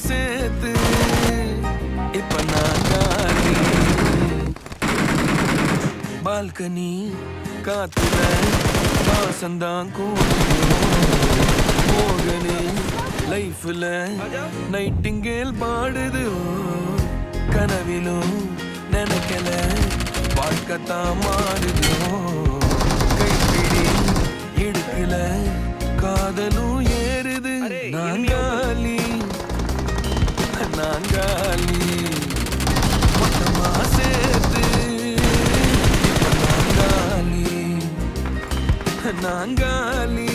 சேர்த்து இப்ப நான் காலி. பால்கனி காத்துல வாசந்தான் மோகனே லைஃப்ல நைட்டிங்கேல் பாடுது. கனவிலும் நினைக்கல வாழ்க்கத்தான் மாறுதோ. கைப்பிடி இடுக்கல காதலும் ஏறுது. நாங்காலி நாங்காலி மொத்தமா சேர்த்து நாங்காலி நாங்காலி.